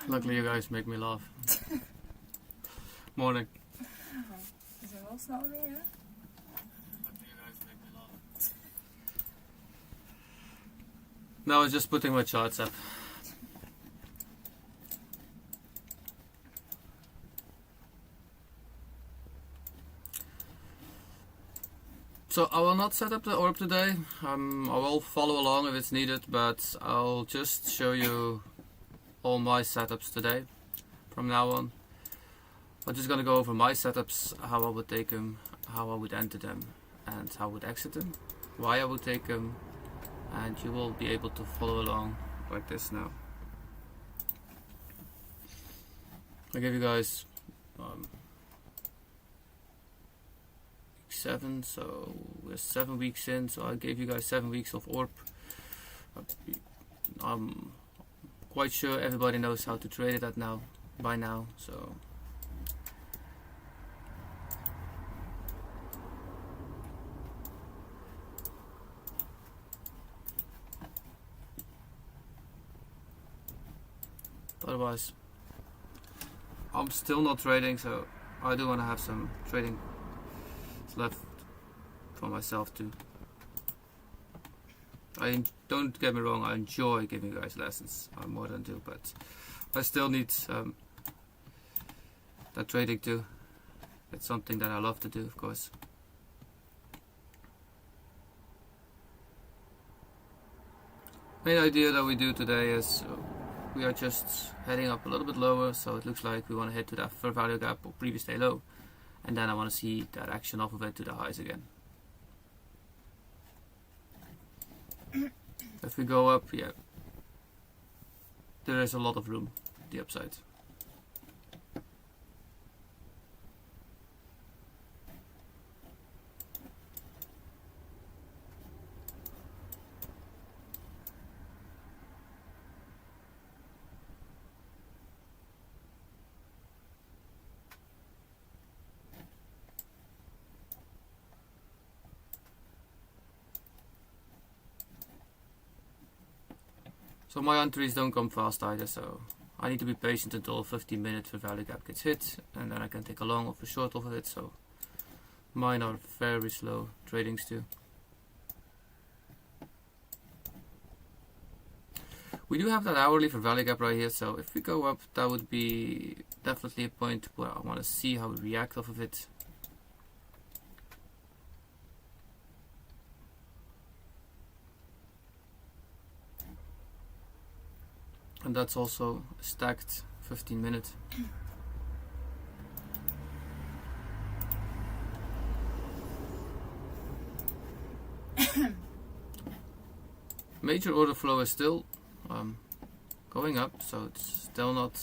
Luckily you guys make me laugh. Morning. Is it wel snel weer, hè? Luckily you guys make me laugh. Now I was just putting my charts up. So I will not set up the orb today. I will follow along if it's needed, but I'll just show you all my setups today from now on. I'm just gonna go over my setups, how I would take them, how I would enter them, and how I would exit them, why I would take them, and you will be able to follow along like this now. I give you guys 7, so we're 7 weeks in, so I gave you guys 7 weeks of orb. I'm quite sure everybody knows how to trade it by now, so otherwise I'm still not trading, so I do want to have some trading left for myself too. Don't get me wrong, I enjoy giving you guys lessons, I more than do, but I still need that trading too. It's something that I love to do, of course. Main idea that we do today is we are just heading up a little bit lower, so it looks like we want to hit to that fair value gap or previous day low, and then I want to see that action off of it to the highs again. If we go up, yeah, there is a lot of room to the upside. So my entries don't come fast either, so I need to be patient until a 15-minute fair value gap gets hit, and then I can take a long or a short off of it, so mine are very slow tradings too. We do have that hourly fair value gap right here, so if we go up, that would be definitely a point where I want to see how we react off of it. And that's also a stacked 15-minute. Major order flow is still going up, so it's still not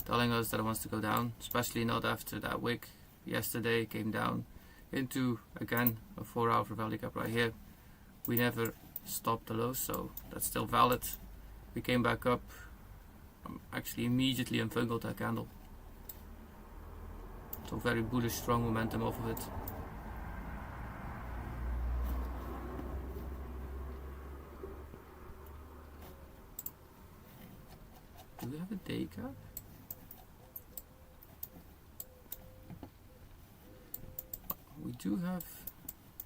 telling us that it wants to go down, especially not after that wick yesterday came down into, again, a 4-hour fair value gap right here. We never stopped the lows, so that's still valid. We came back up, actually immediately unfungled that candle. So very bullish, strong momentum off of it. Do we have a day cap? We do have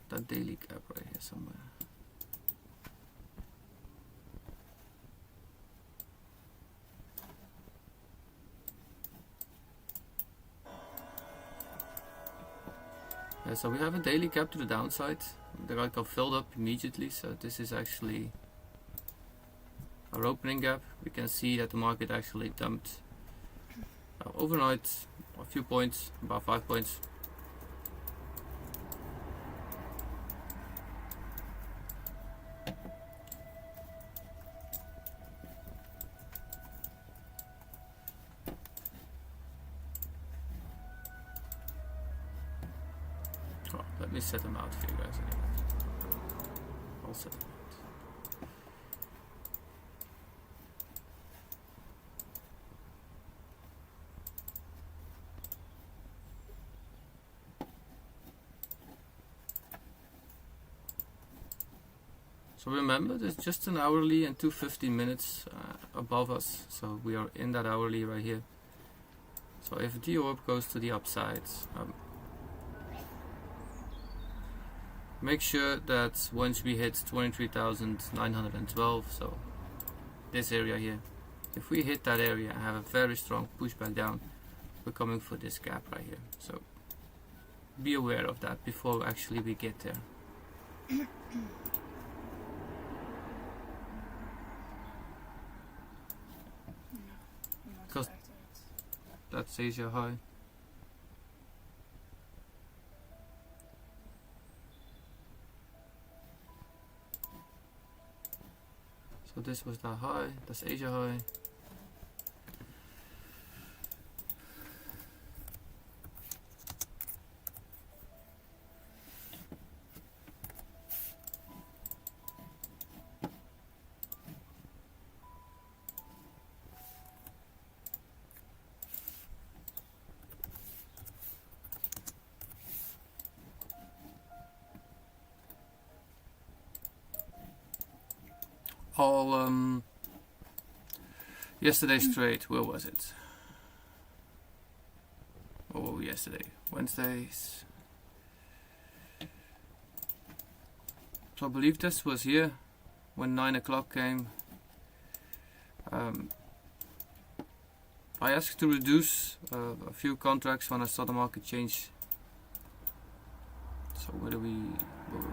that daily cap right here somewhere. Yeah, so we have a daily cap to the downside. The guy got filled up immediately, so this is actually our opening gap. We can see that the market actually dumped overnight a few points, about 5 points. Let me set them out for you guys anyway. I'll set them out. So remember, there's just an hourly and 215 minutes above us, so we are in that hourly right here. So if the orb goes to the upside, make sure that once we hit 23,912, so this area here, if we hit that area and have a very strong pushback down, we're coming for this gap right here. So be aware of that before actually we get there. Because that's Asia high. So this was the high, that's Asia high. All yesterday's trade, where was it? Oh, yesterday, Wednesdays. So I believe this was here when 9 o'clock came. I asked to reduce a few contracts when I saw the market change. So where we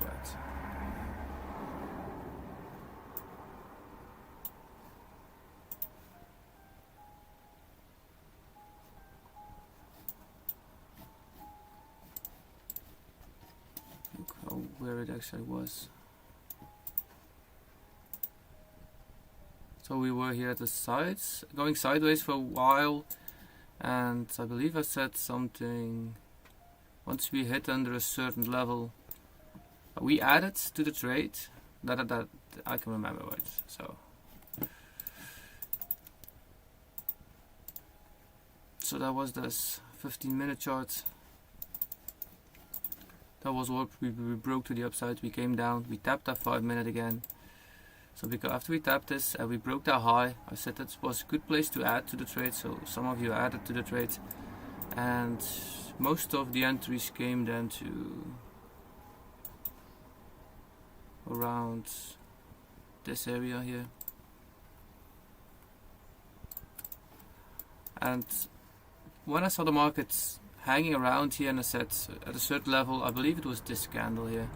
at? Where it actually was. So we were here at the sides, going sideways for a while, and I believe I said something. Once we hit under a certain level, we added to the trade. That I can remember right. So that was this 15-minute chart. That was what we broke to the upside, we came down, we tapped that 5-minute again. So because after we tapped this, we broke that high. I said that was a good place to add to the trade, so some of you added to the trade. And most of the entries came then to around this area here. And when I saw the markets hanging around here, and I said at a certain level, I believe it was this candle here,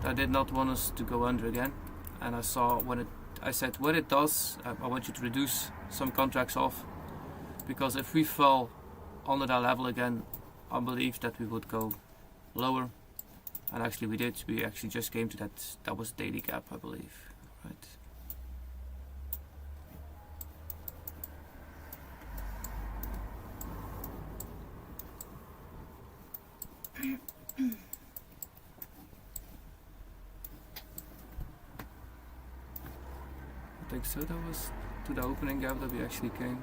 that I did not want us to go under again. And I saw I said when it does, I want you to reduce some contracts off, because if we fall under that level again, I believe that we would go lower. And actually we did. We actually just came to that was daily gap, I believe, right? I think so. That was to the opening gap that we actually came.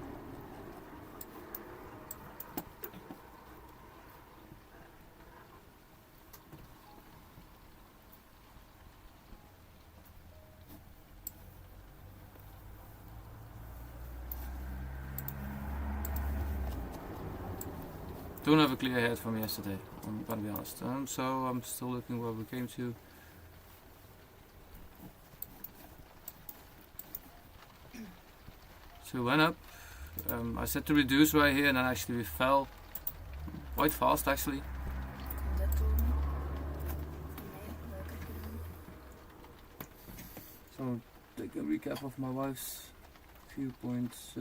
Don't have a clear head from yesterday, I'm gonna be honest. So I'm still looking where we came to. So we went up. I said to reduce right here, and then actually we fell quite fast actually. So take a recap of my wife's few points.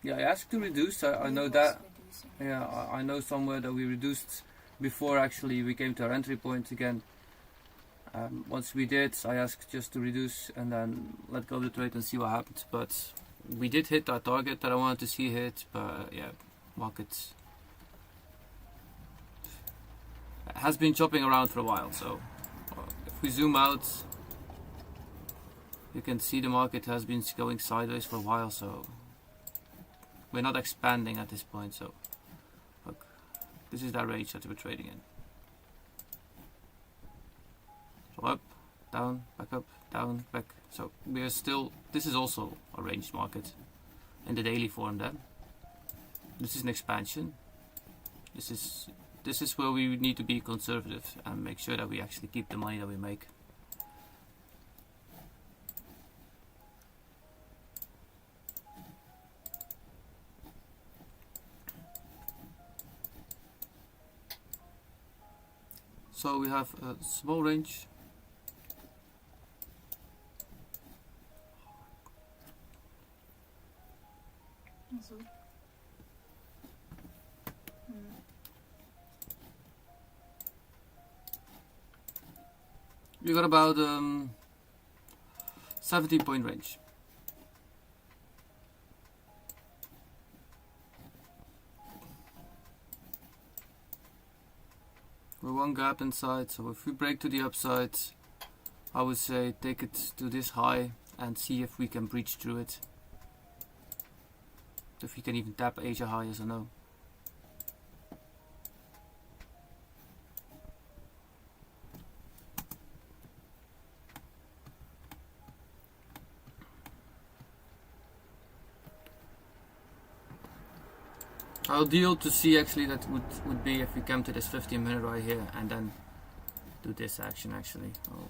Yeah, I asked to reduce. I know that. Yeah, I know somewhere that we reduced before actually we came to our entry point again. Once we did, I asked just to reduce and then let go of the trade and see what happens. But we did hit our target that I wanted to see hit. But yeah, market has been chopping around for a while. So if we zoom out, you can see the market has been going sideways for a while. So we're not expanding at this point. So look, this is that range that we're trading in. down, back up, down, back. So we are still, this is also a range market in the daily form then. This is an expansion. This is where we need to be conservative and make sure that we actually keep the money that we make. So we have a small range. Also. We got about 17-point range. We're one gap inside, so if we break to the upside, I would say take it to this high and see if we can breach through it. If we can even tap Asia high, yes or no. Ideal to see actually that would be if we come to this 15-minute right here and then do this action actually. Oh.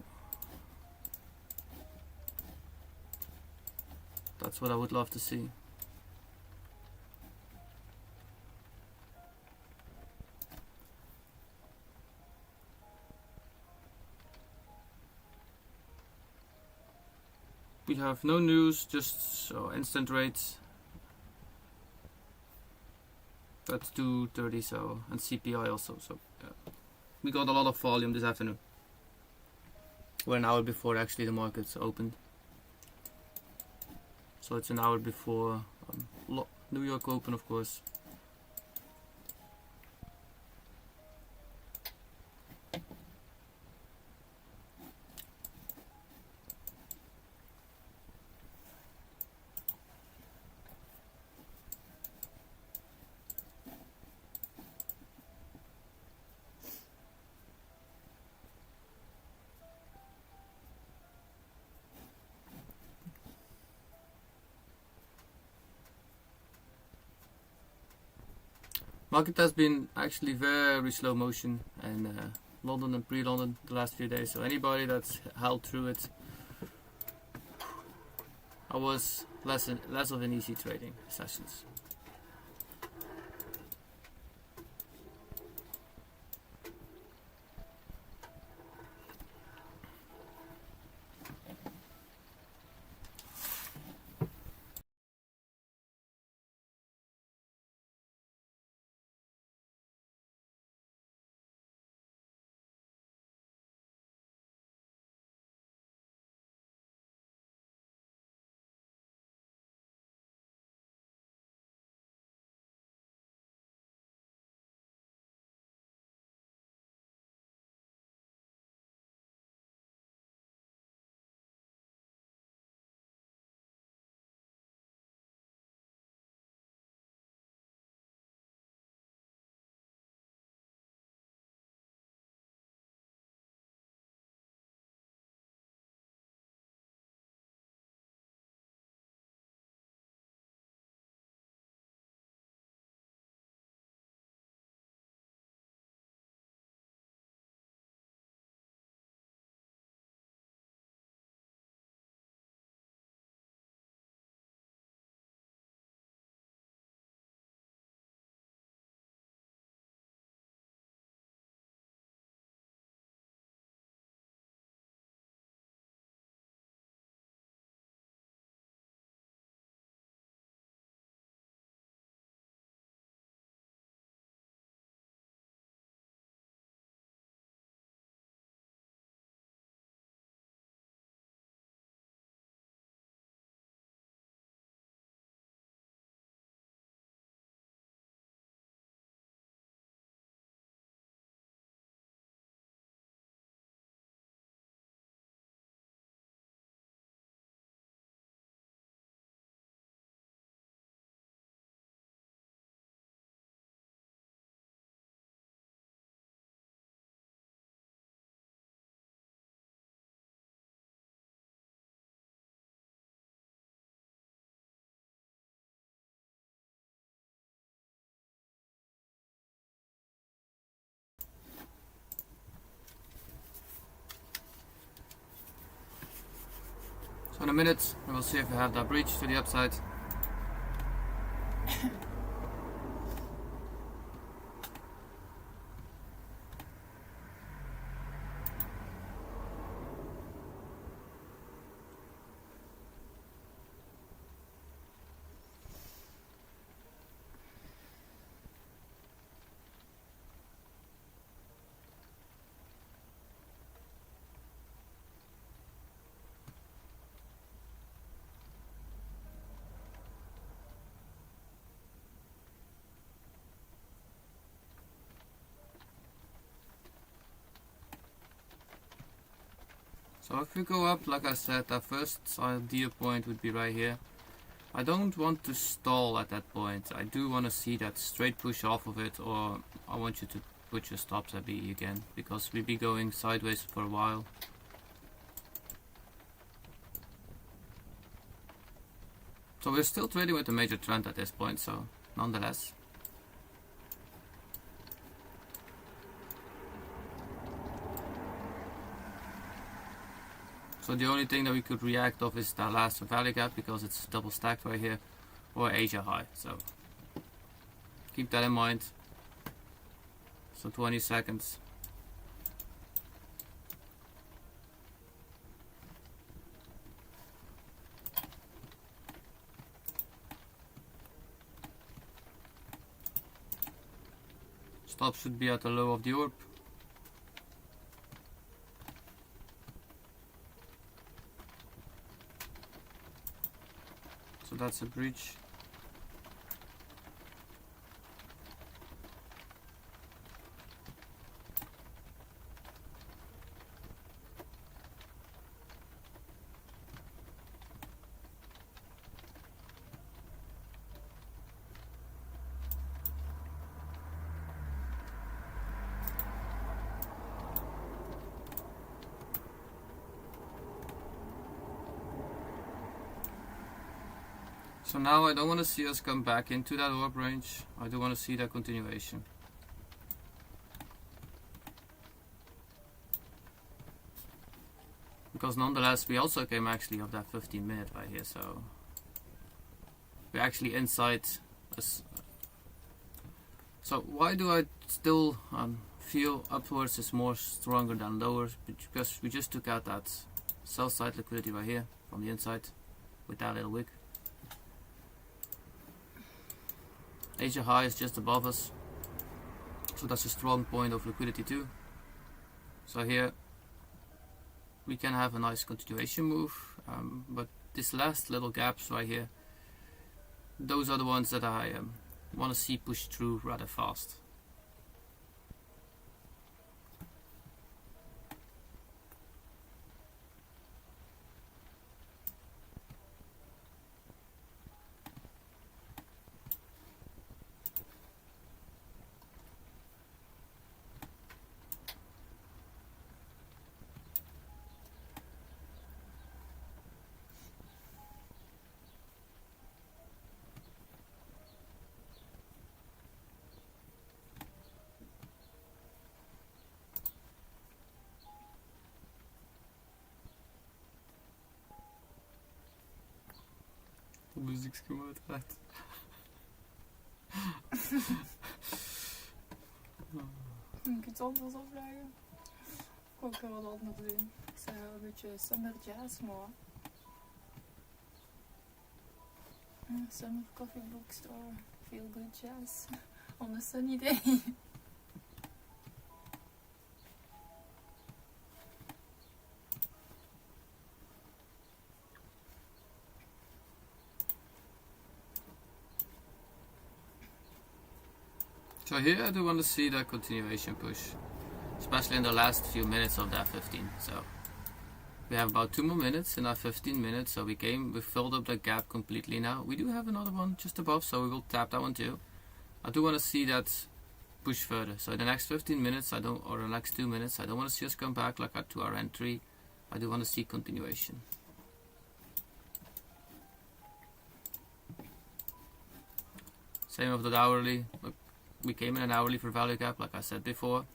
That's what I would love to see. We have no news, just instant rates. That's 230, so, and CPI also, so yeah. We got a lot of volume this afternoon. We're an hour before actually the markets opened. So it's an hour before New York open, of course. Market has been actually very slow motion in London and pre-London the last few days. So anybody that's held through it, I was less of an easy trading sessions. in a minute, and we'll see if we have that breach to the upside. So if we go up, like I said, our first idea point would be right here. I don't want to stall at that point. I do want to see that straight push off of it, or I want you to put your stops at BE again, because we'll be going sideways for a while. So we're still trading with a major trend at this point, so nonetheless. So the only thing that we could react off is that last value gap, because it's double stacked right here, or Asia high. So keep that in mind. So 20 seconds. Stop should be at the low of the orb. So that's a breach. So now I don't want to see us come back into that orb range. I do want to see that continuation. Because nonetheless we also came actually of that 15 minute right here, so we're actually inside us. So why do I still feel upwards is more stronger than lower? Because we just took out that sell side liquidity right here from the inside with that little wick. Asia high is just above us, so that's a strong point of liquidity too. So here we can have a nice continuation move, but this last little gaps right here, those are the ones that I want to see push through rather fast. De muziek komt uit. Moet ik iets anders opleggen? Ik wil ook wel wat anders doen. Ik zeg een beetje summer jazz, maar... Summer coffee bookstore, feel good jazz on a sunny day. So here I do want to see that continuation push, especially in the last few minutes of that 15. So we have about 2 more minutes in that 15 minutes, so we filled up the gap completely now. We do have another one just above, so we will tap that one too. I do want to see that push further. So in the next 15 minutes, or the next 2 minutes, I don't want to see us come back like to our entry. I do want to see continuation. Same with the hourly. Look, we came in an hourly for value gap, like I said before.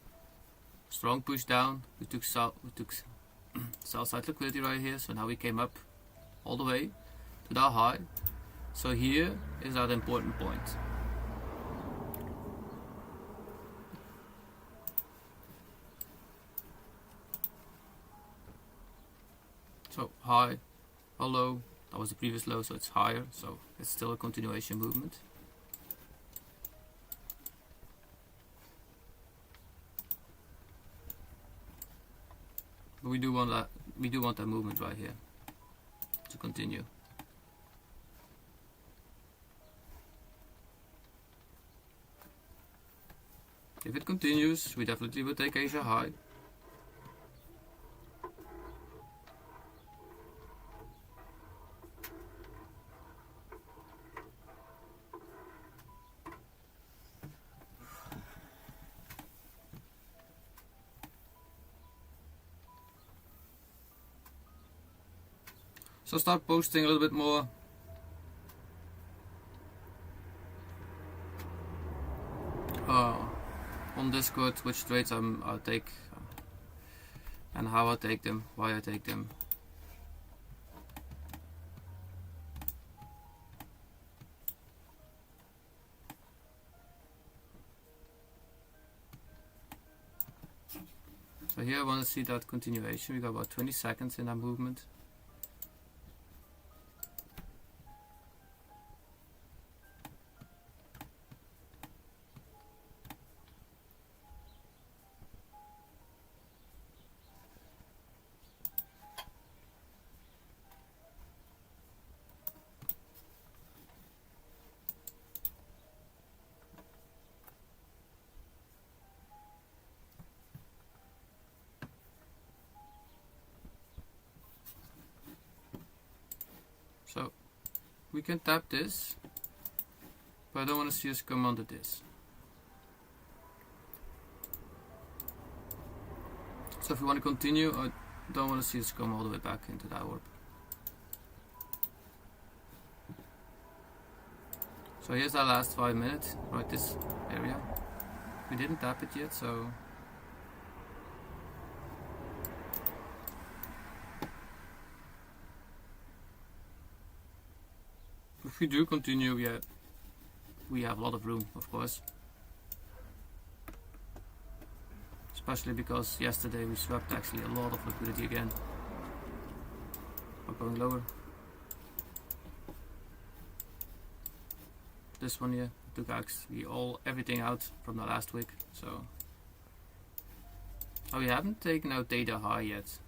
Strong push down. We took sell side liquidity right here, so now we came up all the way to that high. So here is that important point. So high, or low, that was the previous low, so it's higher, so it's still a continuation movement. But we do want that movement right here to continue. If it continues, we definitely will take Asia high. So start posting a little bit more. On Discord, which trades I'll take and how I take them, why I take them. So here I want to see that continuation. We got about 20 seconds in that movement. So we can tap this, but I don't want to see us come under this. So if we want to continue, I don't want to see us come all the way back into that orb. So here's our last 5 minutes, right this area. We didn't tap it yet, so if we do continue, yeah, we have a lot of room, of course. Especially because yesterday we swept actually a lot of liquidity again. We're going lower. This one here took actually everything out from the last week. So we haven't taken out data high yet.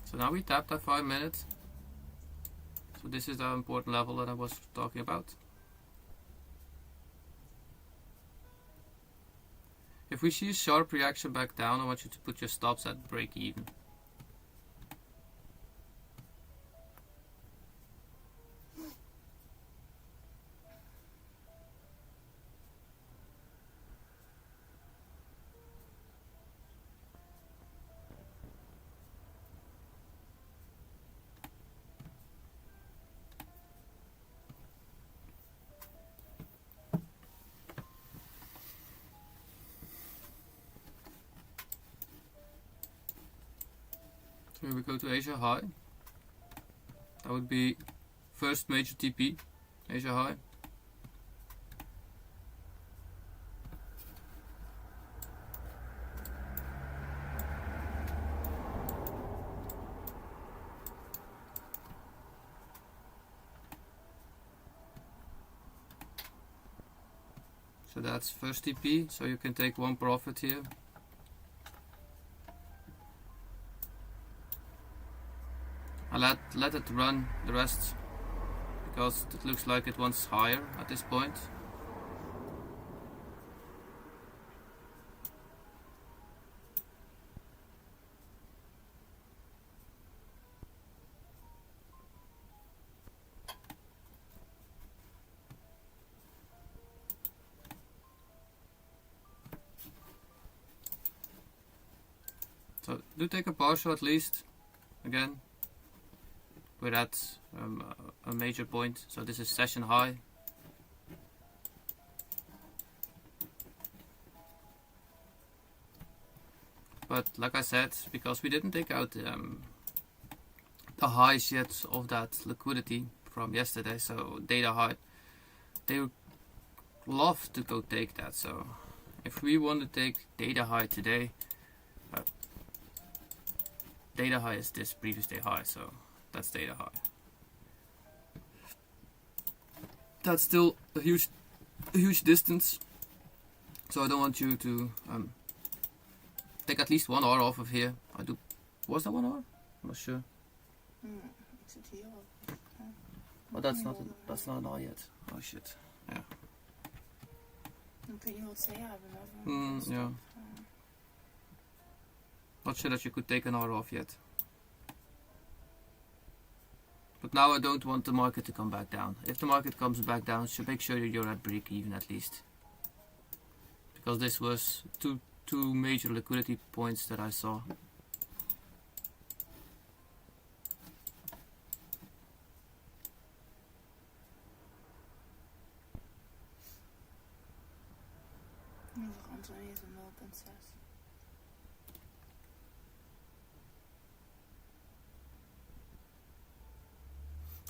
So now we tapped that 5 minutes. So this is the important level that I was talking about. If we see a sharp reaction back down, I want you to put your stops at break even. So here we go to Asia high. That would be first major TP, Asia high. So that's first TP, so you can take one profit here. I'll let it run the rest, because it looks like it wants higher at this point. So do take a partial at least, again. We're at a major point, so this is session high. But like I said, because we didn't take out the highs yet of that liquidity from yesterday, so data high, they would love to go take that. So if we want to take data high today, data high is this previous day high, so that's data high. That's still a huge distance, so I don't want you to take at least 1 hour off of here. Was that 1 hour? I'm not sure. Ik zit hier al. Oh, that's not an hour yet. Oh shit. Yeah. Dan kun je wat zeggen hebben. Yeah. Not sure that you could take an hour off yet. But now I don't want the market to come back down. If the market comes back down, should make sure that you're at break even at least. Because this was two major liquidity points that I saw. Anthony is een 0.6.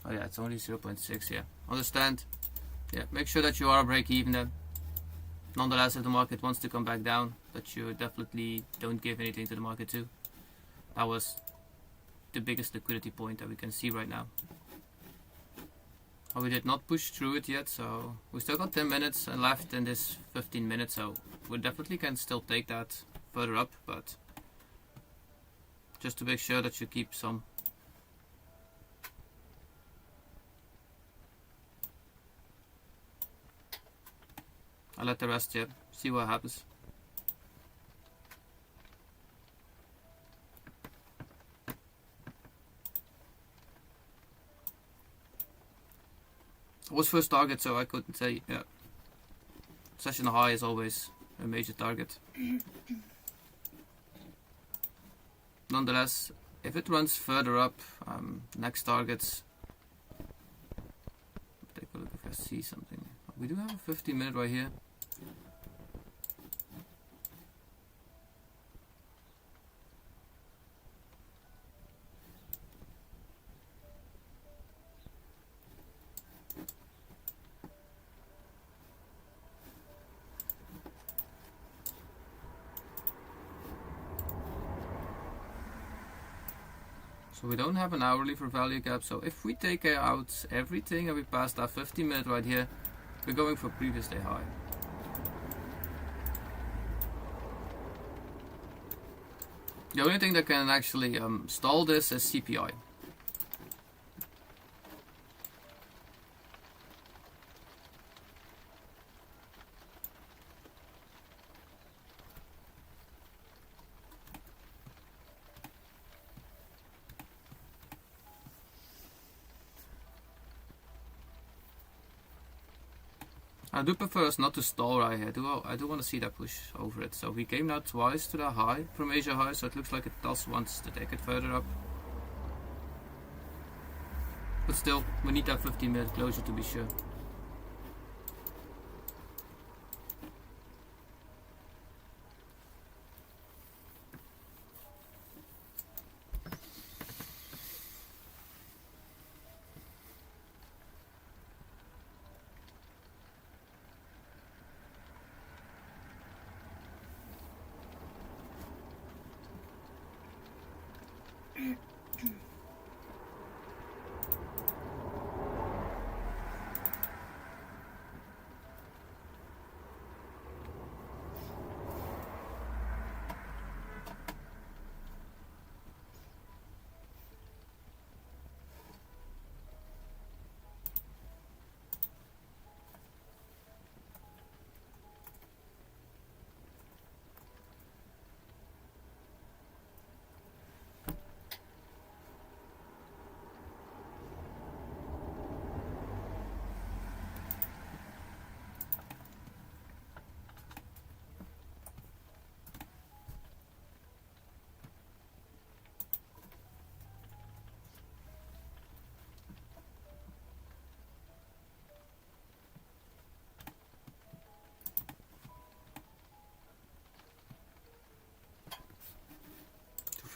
Oh yeah, it's only 0.6, yeah. Understand? Yeah, make sure that you are break even then. Nonetheless, if the market wants to come back down, that you definitely don't give anything to the market too. That was the biggest liquidity point that we can see right now. Oh, we did not push through it yet, so we still got 10 minutes left in this 15 minutes, so we definitely can still take that further up, but just to make sure that you keep some. I'll let the rest, yeah, see what happens. It was first target, so I couldn't say, yeah. Session high is always a major target. Nonetheless, if it runs further up, next targets, take a look if I see something. We do have a 15-minute right here. So we don't have an hourly for value gap, so if we take out everything and we pass that 15-minute right here, we're going for previous day high. The only thing that can actually stall this is CPI. I do prefer us not to stall right here. I do want to see that push over it. So we came now twice to that high from Asia high, so it looks like it does wants to take it further up. But still, we need that 15-minute closure to be sure.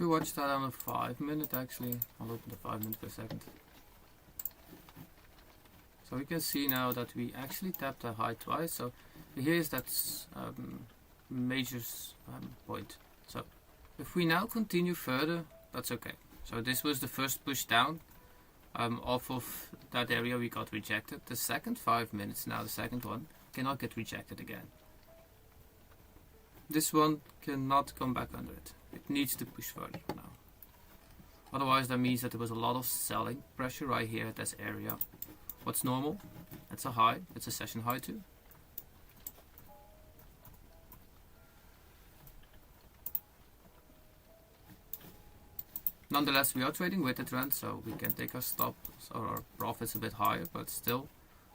we watch that on a 5 minute, actually, I'll open the 5 minute for a second. So we can see now that we actually tapped the high twice. So here's that major point. So if we now continue further, that's okay. So this was the first push down. Off of that area we got rejected. The second 5 minutes, now the second one, cannot get rejected again. This one cannot come back under it. It needs to push further now. Otherwise that means that there was a lot of selling pressure right here at this area. What's normal? It's a high. It's a session high too. Nonetheless, we are trading with the trend, so we can take our stops or our profits a bit higher, but still,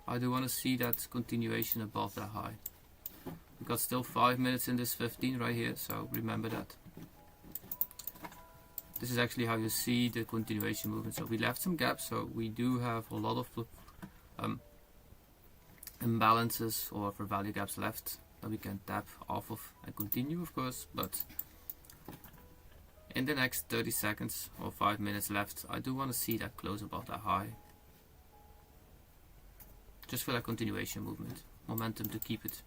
I do want to see that continuation above that high. We got still 5 minutes in this 15 right here, so remember that. This is actually how you see the continuation movement. So we left some gaps, so we do have a lot of imbalances or for value gaps left that we can tap off of and continue, of course, but in the next 30 seconds or 5 minutes left, I do want to see that close above that high. Just for that continuation movement, momentum to keep it.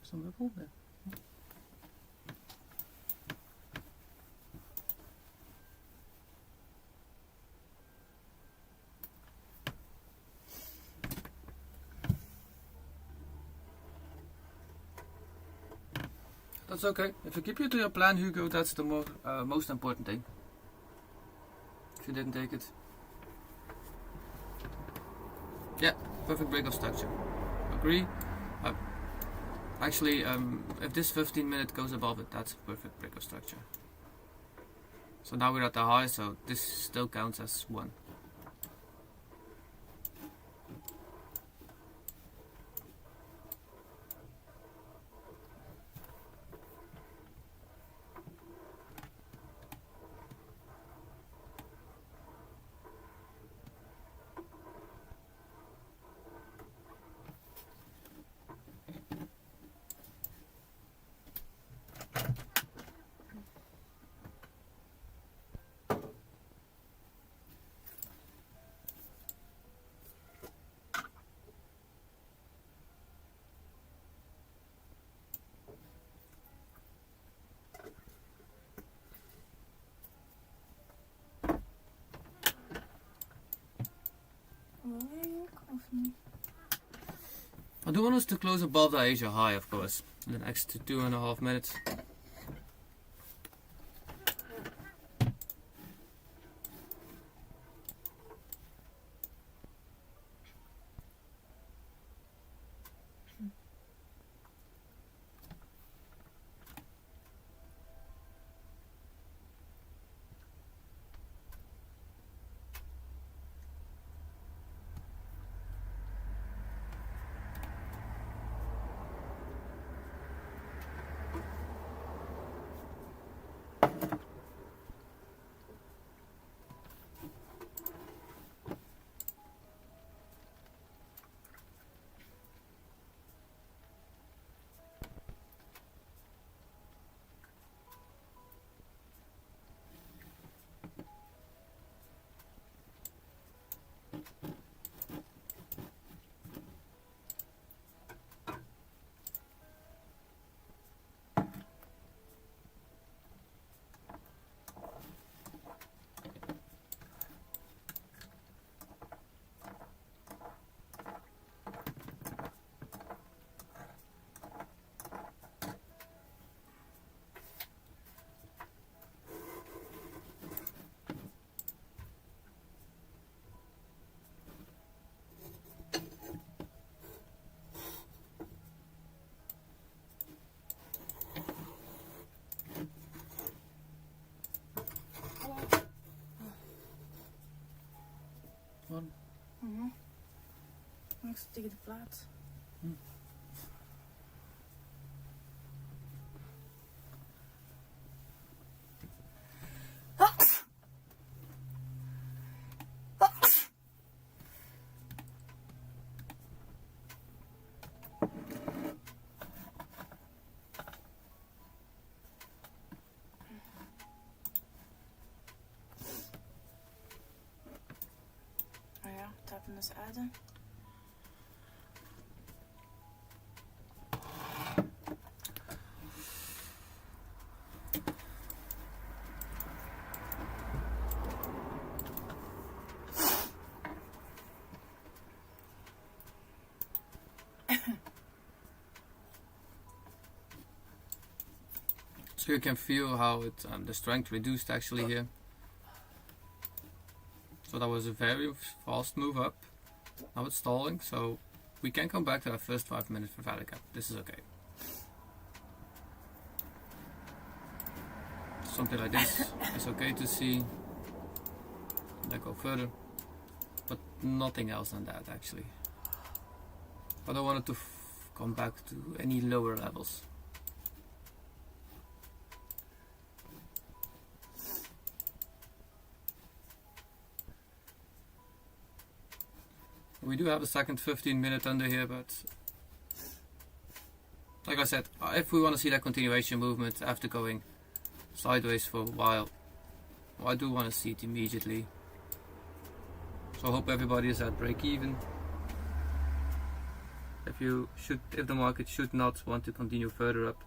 Some ripple there. That's okay. If you keep you to your plan, Hugo, that's the most important thing. If you didn't take it. Yeah, perfect break of structure. Agree. Actually, if this 15 minute goes above it, that's a perfect break of structure. So now we're at the high, so this still counts as 1. I do want us to close above the Asia high, of course, in the next 2.5 minutes. Ik zit tegen de plaat. Tappen dus aarde. So you can feel how the strength reduced actually here. So that was a very fast move up. Now it's stalling, so we can come back to our first 5 minutes for value gap. This is okay. Something like this is okay to see. Then go further, but nothing else than that actually. I don't want it to come back to any lower levels. We do have a second 15-minute under here, but like I said, if we want to see that continuation movement after going sideways for a while, well, I do want to see it immediately. So I hope everybody is at break even. If the market should not want to continue further up.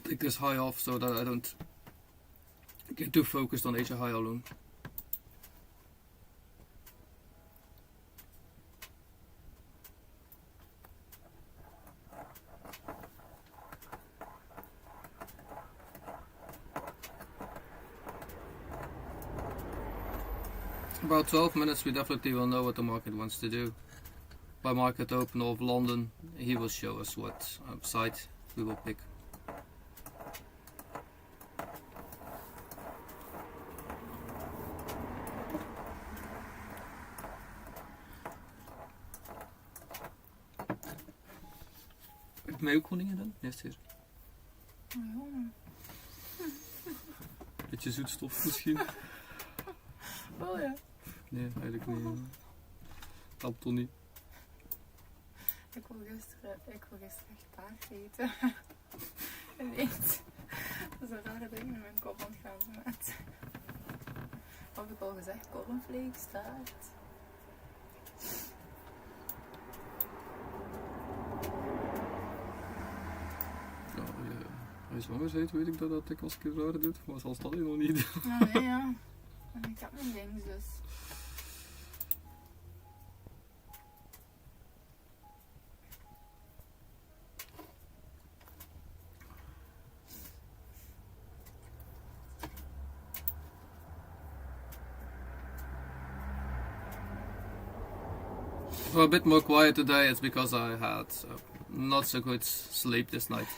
Take this high off so that I don't get too focused on Asia high alone. About 12 minutes we definitely will know what the market wants to do. By market open of London, he will show us what side we will pick. Meelkoningen dan? Yes, hier. Beetje zoetstof misschien. Oh ja. Nee, eigenlijk niet. Helpt toch niet. Ik wil gisteren echt taart eten. En echt, dat is een rare ding in mijn kop aan het gaan met. Wat heb ik al gezegd? Cornflakes, taart. Als je zwanger bent, weet ik dat dat dikwijls een keer raar doet, maar zelfs dat nog niet. Ja, nee, ja. Ik heb mijn ding dus. Well, a bit more quiet today, it's because I had not so good sleep this night.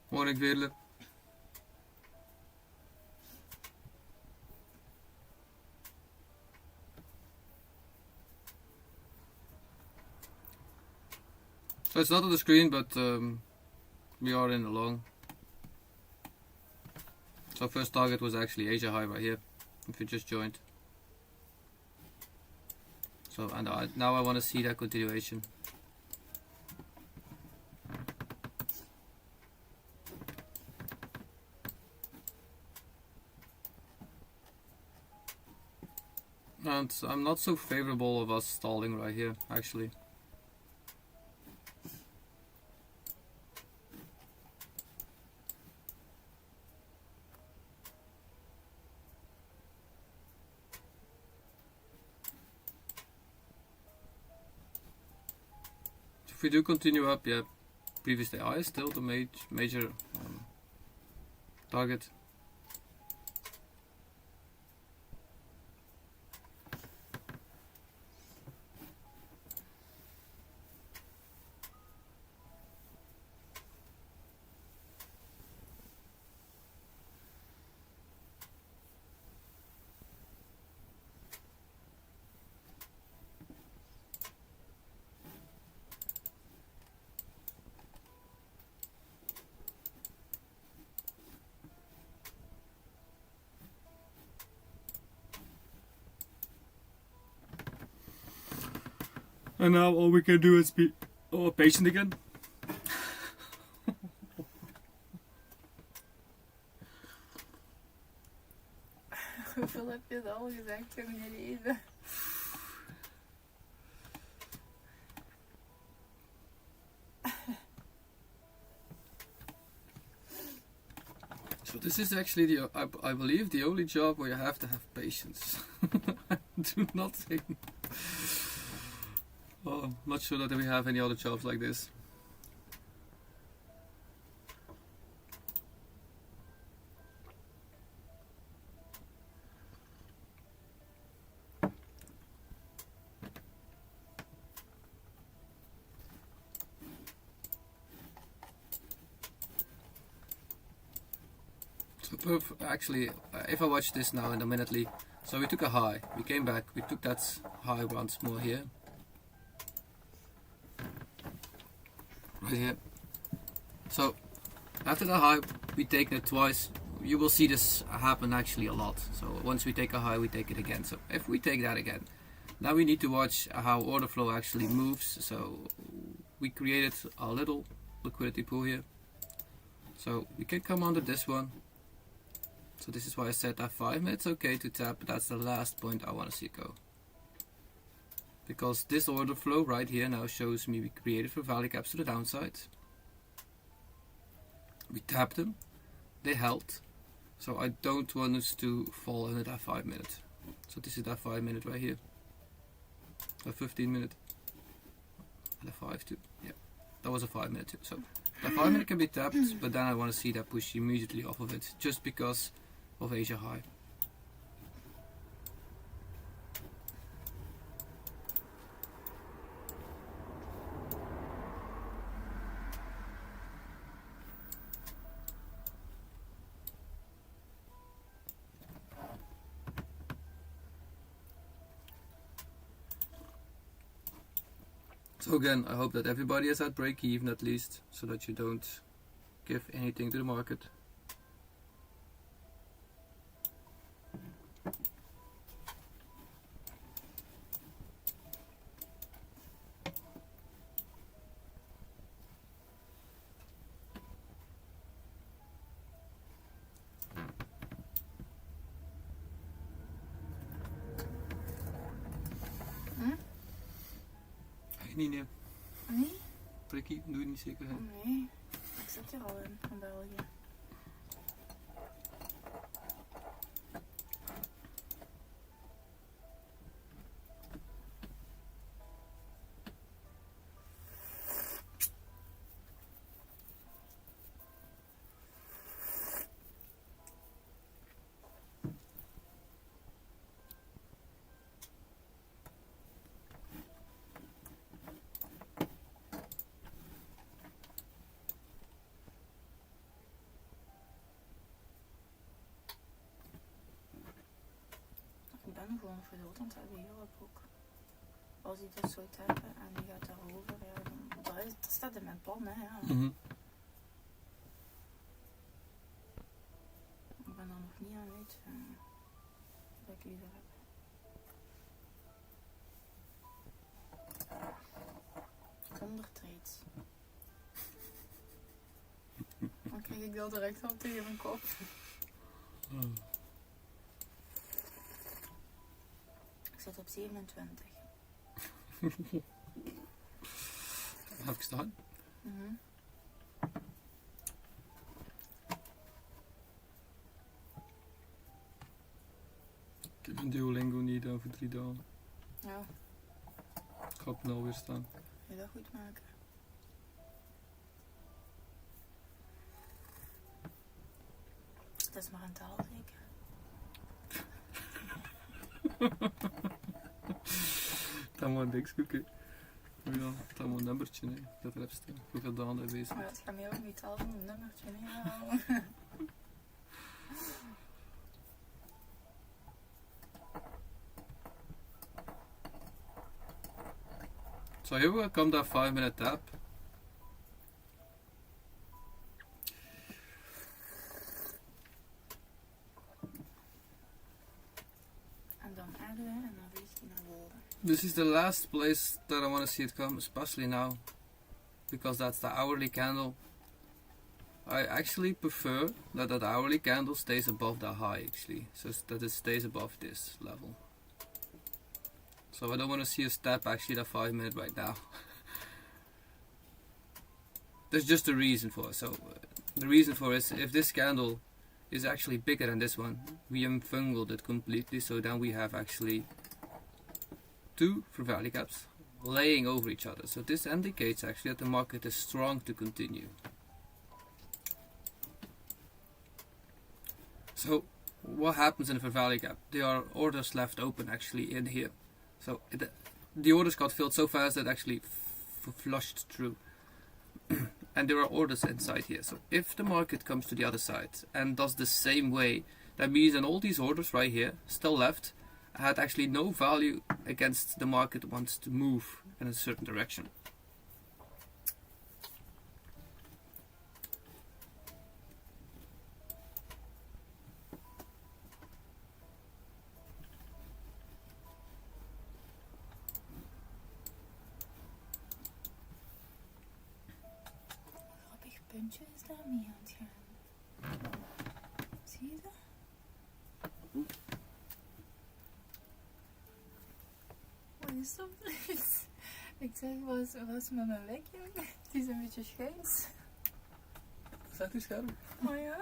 Morning, Veerle. So it's not on the screen, but we are in the long. So first target was actually Asia high right here, if you just joined. So and now I want to see that continuation. And I'm not so favorable of us stalling right here, actually. If we do continue up, yeah, previous day high is still the major target. And now all we can do is be patient again. Hoeveel heb je het al gezegd, jongen, leven? So this is actually the I believe the only job where you have to have patience. Do nothing. Oh, I'm not sure that we have any other jobs like this. So actually, if I watch this now independently, so we took a high, we came back, we took that high once more here. Right here. So after the high, we take it twice. You will see this happen actually a lot. So once we take a high, we take it again. So if we take that again, now we need to watch how order flow actually moves. So we created a little liquidity pool here. So we can come under this one. So this is why I said that 5 minutes okay to tap, but that's the last point I want to see go. Because this order flow right here now shows me we created for value caps to the downside. We tapped them, they held. So I don't want us to fall under that 5 minute. So this is that 5 minute right here. A 15 minute. And a 5 too. Yeah, that was a 5 minute too. So that 5 minute can be tapped, but then I want to see that push immediately off of it, just because of Asia high. So again, I hope that everybody is at break even at least, so that you don't give anything to the market. Nee, nee. Nee? Break-even doe je niet zeker, hè? Nee, ik zit hier al in België. Ik ben gewoon geduld aan het hebben hier op ook. als die dus zo tappen en die gaat daarover, ja, dan, daar staat in mijn plan, hè. Ja. Ik ben er nog niet aan uit wat ik liever heb. Zonder trades. Dan krijg ik dat direct al tegen mijn kop. Ik zit op 27. Heb ik staan? Ik heb een Duolingo niet over 3 dagen. Ja. Ik ga op 0 weer staan. Wil je dat goed maken? Het is maar een taal zeker. Dat moet een dikskoekje. Ja, dat moet een nummertje, nee. Dat heb je hoeveel dagen er bezig. Maar het gaat meer om die taal dan een nummertje, nee. So here will come that 5-minute tap. En dan aarden en dan vliegt hij naar boven. This is the last place that I want to see it come, especially now, because that's the hourly candle. I actually prefer that that hourly candle stays above the high, actually, so that it stays above this level. So I don't want to see a step actually that 5-minute right now. There's just a reason for it. So the reason for it is if this candle is actually bigger than this one, we unfungled it completely, so then we have actually 2 fair value gaps laying over each other. So this indicates actually that the market is strong to continue. So what happens in a fair value gap? There are orders left open actually in here. So the orders got filled so fast that actually flushed through. And there are orders inside here. So if the market comes to the other side and does the same way, that means that all these orders right here still left had actually no value against the market wants to move in a certain direction. Grappig puntje is daar mee aan het gaan. Zie je dat? Wat is dat precies? Ik zeg, was met mijn lek, jongen. Het is een beetje schuins. Zet die scherm. Oh ja?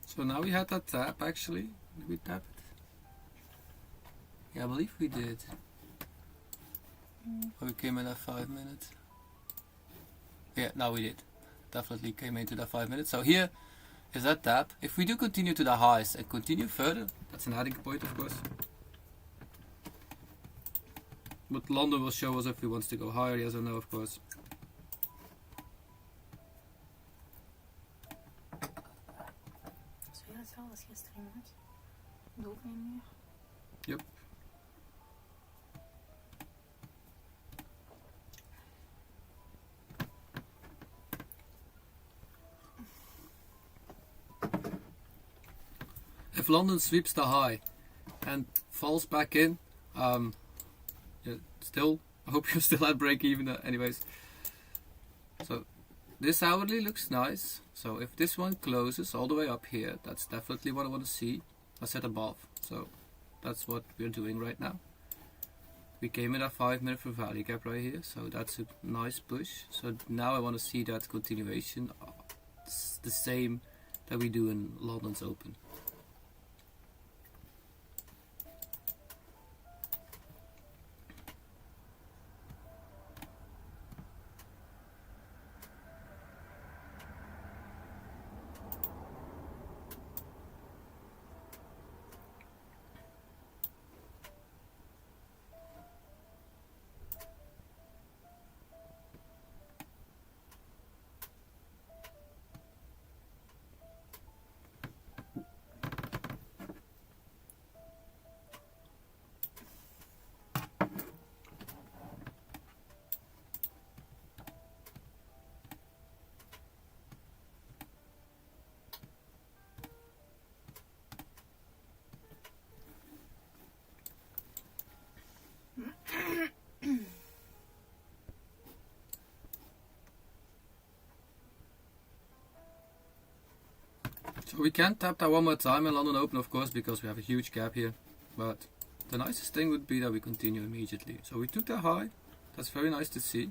So now we had that tap actually. Did we tap it? Yeah, I believe we did. Or we came in at 5 minutes. Yeah, now we did. Definitely came into that 5 minutes. So here is that tap. If we do continue to the highs and continue further, that's an adding point of course. But London will show us if he wants to go higher, yes or no, of course. Dat is weer hetzelfde als gisteren, man. Doe ook niet meer. Yep. If London sweeps the high and falls back in, yeah, still, I hope you're still at break even anyways. So this hourly looks nice. So if this one closes all the way up here, that's definitely what I want to see. I said above, so that's what we're doing right now. We came in a 5 minute for value gap right here, so that's a nice push. So now I want to see that continuation, it's the same that we do in London's Open. So we can tap that one more time in London Open, of course, because we have a huge gap here. But the nicest thing would be that we continue immediately. So we took that high. That's very nice to see.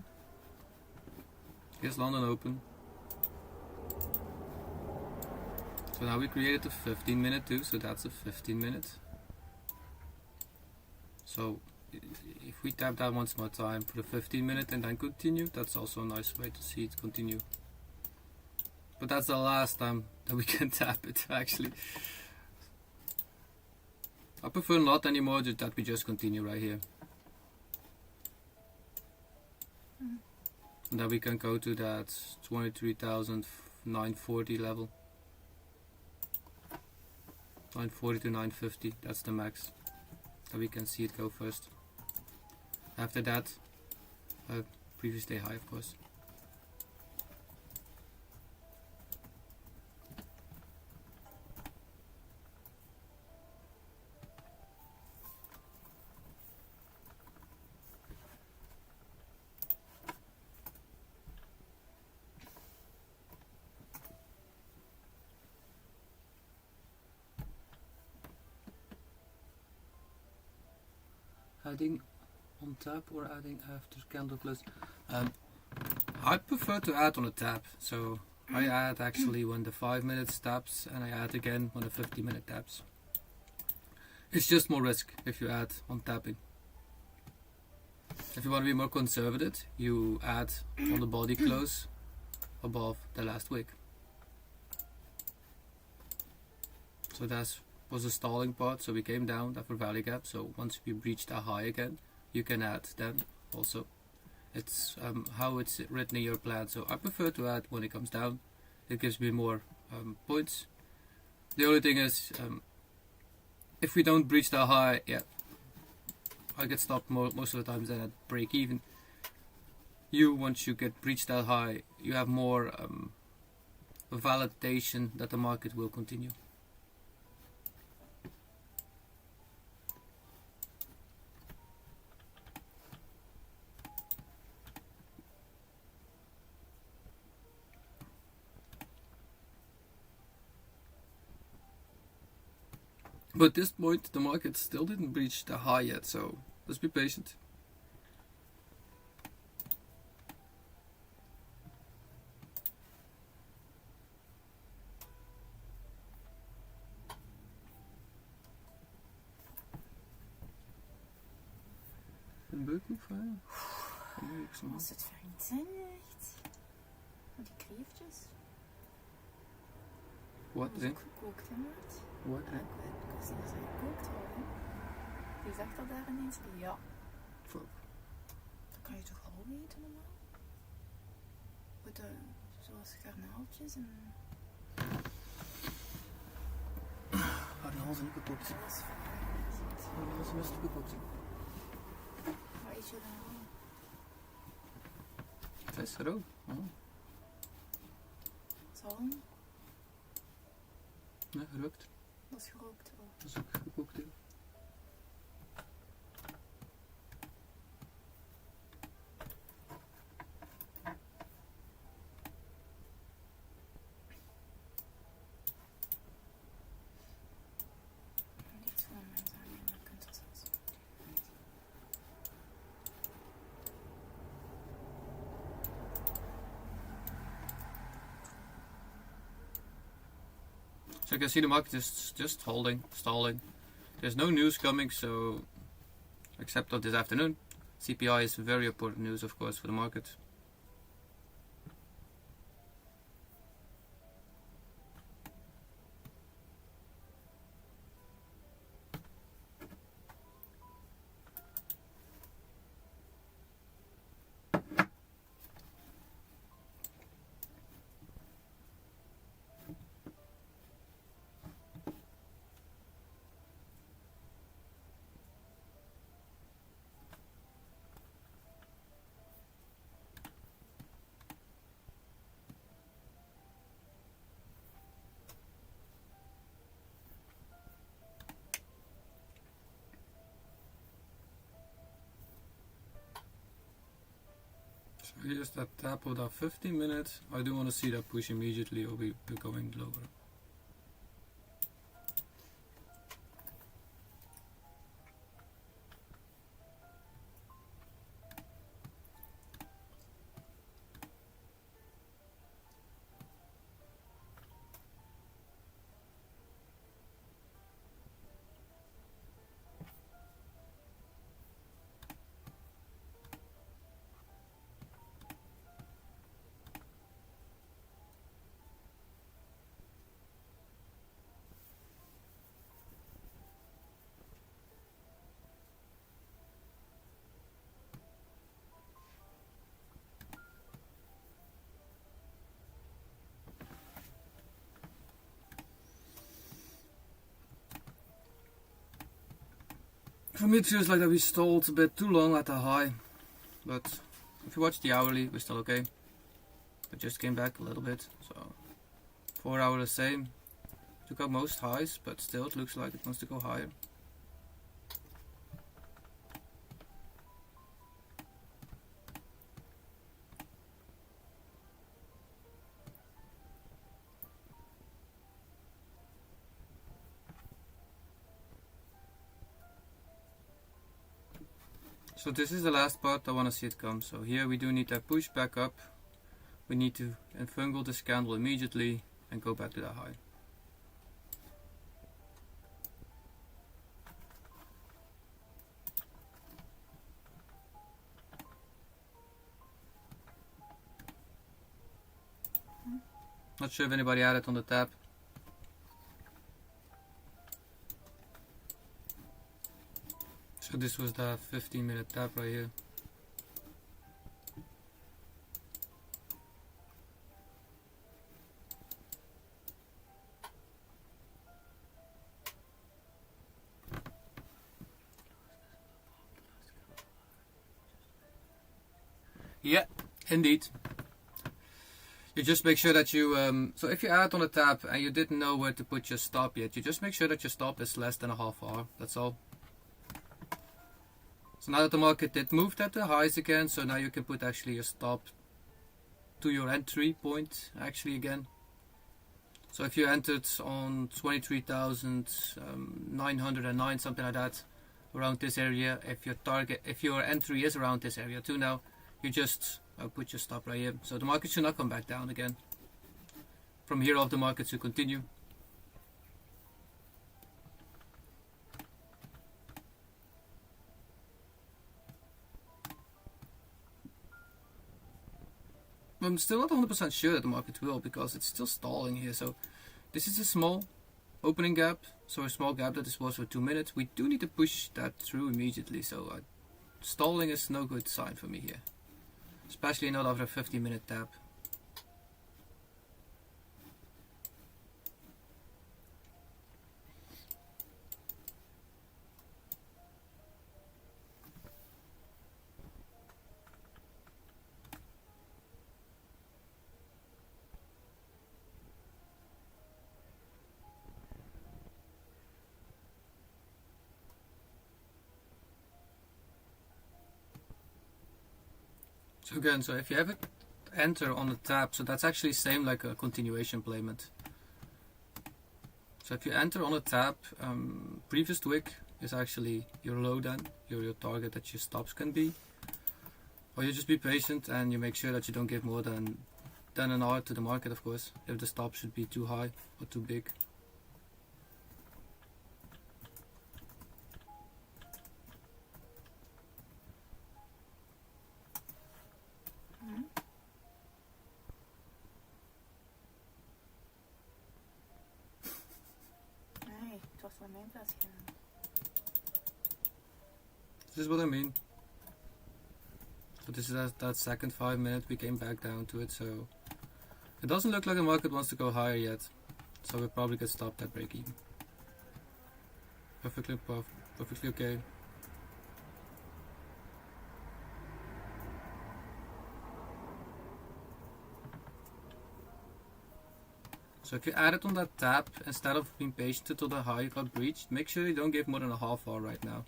Here's London Open. So now we created a 15-minute too, so that's a 15-minute. So if we tap that once more time for the 15-minute and then continue, that's also a nice way to see it continue. But that's the last time that we can tap it, actually. I prefer not anymore, just that we just continue right here. And then we can go to that 23,940 level. 940 to 950, that's the max. That we can see it go first. After that, previous day high, of course. Adding on tap or adding after candle close? I prefer to add on a tap, so I add actually when the 5 minutes taps, and I add again when the 50-minute taps. It's just more risk if you add on tapping. If you want to be more conservative, you add on the body close above the last wick. So that was a stalling part, so we came down that for value gap. So once we reach that high again, you can add then also. It's how it's written in your plan. So I prefer to add when it comes down. It gives me more points. The only thing is, if we don't breach that high, yeah, I get stopped most of the times then at break even. Once you get breached that high, you have more validation that the market will continue. But at this point, the market still didn't breach the high yet, so let's be patient. Een beukenfijn. Als het vreemd zijn, echt. Die kreeftjes. Wat? Dat is ook gekookt, hè, maat? Wat? Ik wist niet dat ze gekookt hadden. Die zegt dat daar ineens. Ja. Fuck. Dat kan je toch al eten normaal? Met zoals garnaaltjes en... Garnalen zijn niet gekookt. Garnalen zijn best gekookt. Wat eet je dan? Vis, rood. Zalm? Nee, gerookt. Dat is gerookt. Oh. Dat is ook gekookt. Hè. Niet van mijn zaken, dat kunt dat zelfs. So you can see the market is just holding, stalling. There's no news coming, so except of this afternoon. CPI is very important news, of course, for the market. So here's that tap of that 15 minutes. I do want to see that push immediately or we're going lower. For me it feels like that we stalled a bit too long at the high, but if you watch the hourly, we're still okay. We just came back a little bit, so 4 hour the same. Took out most highs, but still it looks like it wants to go higher. So this is the last part I want to see it come. So here we do need that push back up. We need to enfungle this candle immediately and go back to that high. Not sure if anybody had it on the tap. So this was the 15-minute tap right here. Yeah, indeed. You just make sure that you, so if you add on the tap and you didn't know where to put your stop yet, you just make sure that your stop is less than a half hour, that's all. So now that the market did move at the highs again, so now you can put actually your stop to your entry point actually again. So if you entered on 23,909, something like that, around this area, if your entry is around this area too now, you just put your stop right here. So the market should not come back down again. From here off the market should continue. I'm still not 100% sure that the market will, because it's still stalling here. So this is a small opening gap, so a small gap that this was for 2 minutes. We do need to push that through immediately, so stalling is no good sign for me here, especially not after a 15-minute tap. So again, so if you have it enter on the tap, so that's actually same like a continuation placement. So if you enter on a tap, previous wick is actually your low then, your target that your stops can be. Or you just be patient and you make sure that you don't give more than an hour to the market, of course, if the stop should be too high or too big. This is what I mean. So this is that second 5 minute we came back down to it, so it doesn't look like the market wants to go higher yet. So we'll probably get stopped at break even. Perfectly okay. So if you add it on that tap, instead of being patient until the high got breached, make sure you don't give more than a half hour right now.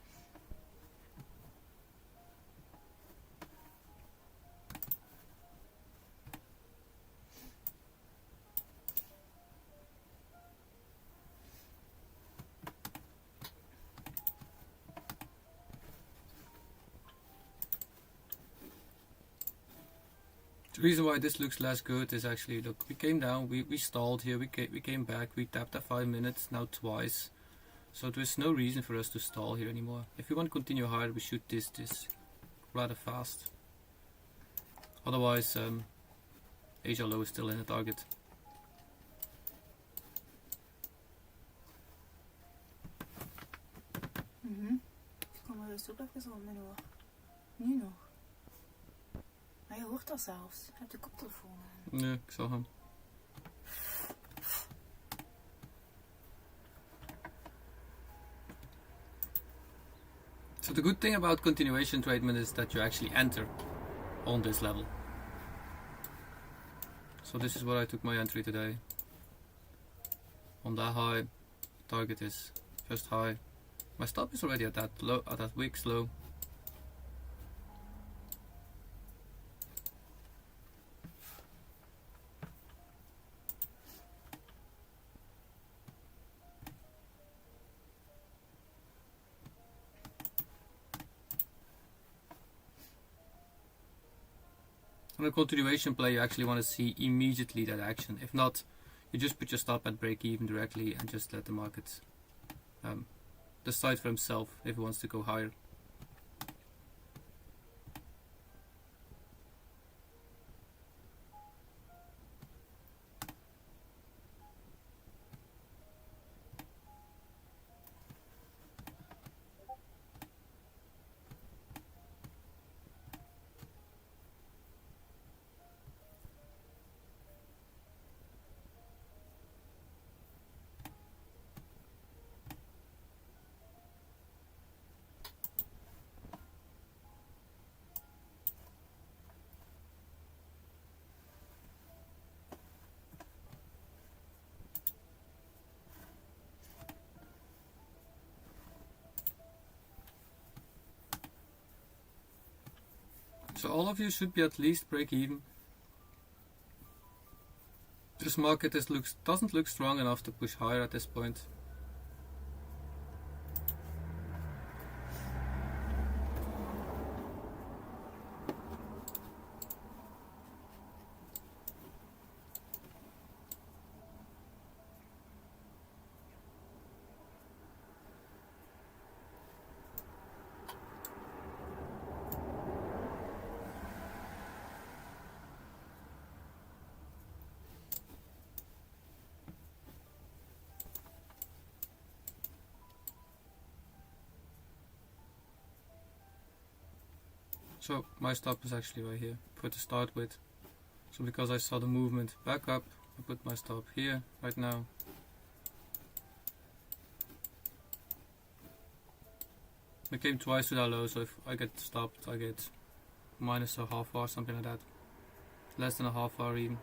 The reason why this looks less good is actually, look, we came down, we stalled here, we came back, we tapped at 5 minutes, now twice. So there's no reason for us to stall here anymore. If we want to continue higher, we should this rather fast. Otherwise, Asia low is still in the target. Ik kom er dus ook even op mijn oor. Nu nog. Maar je hoort dat zelfs. Je hebt de koptelefoon aan. Nee, ik zag hem. So the good thing about continuation treatment is that you actually enter on this level. So this is where I took my entry today. On that high, target is first high. My stop is already at that low, at that week's low. On a continuation play, you actually want to see immediately that action. If not, you just put your stop at break even directly and just let the market decide for himself if he wants to go higher. So all of you should be at least break even. This market doesn't look strong enough to push higher at this point. So my stop is actually right here for to start with. So because I saw the movement back up, I put my stop here right now. It came twice to that low, so if I get stopped, I get minus a half hour, something like that. Less than a half hour even.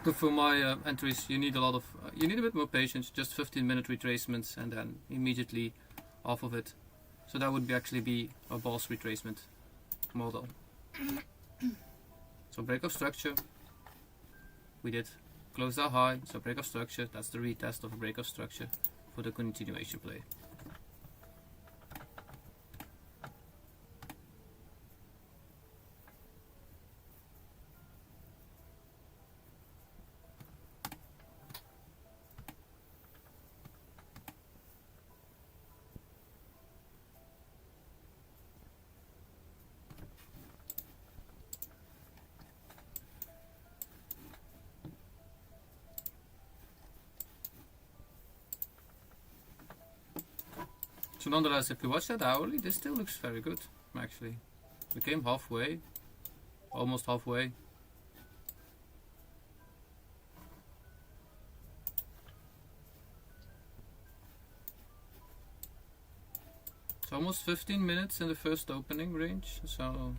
But for my entries, you need a bit more patience. Just 15-minute retracements and then immediately off of it. So that would actually be a boss retracement model. So break of structure, we did close that high. So break of structure, that's the retest of a break of structure for the continuation play. So nonetheless, if you watch that hourly, this still looks very good, actually. We came halfway, almost halfway. It's almost 15 minutes in the first opening range, so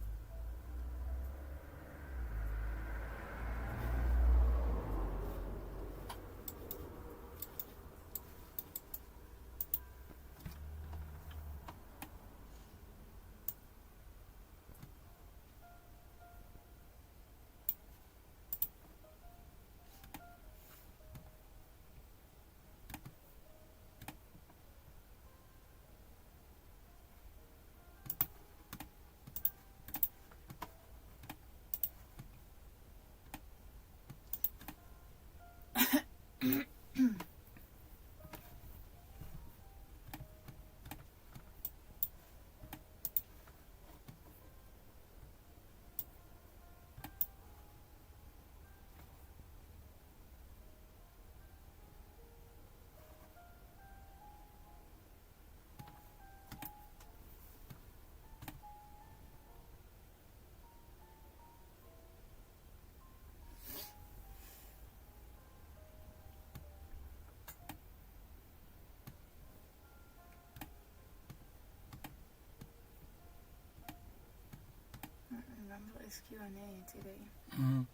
er is Q&A today. Mm.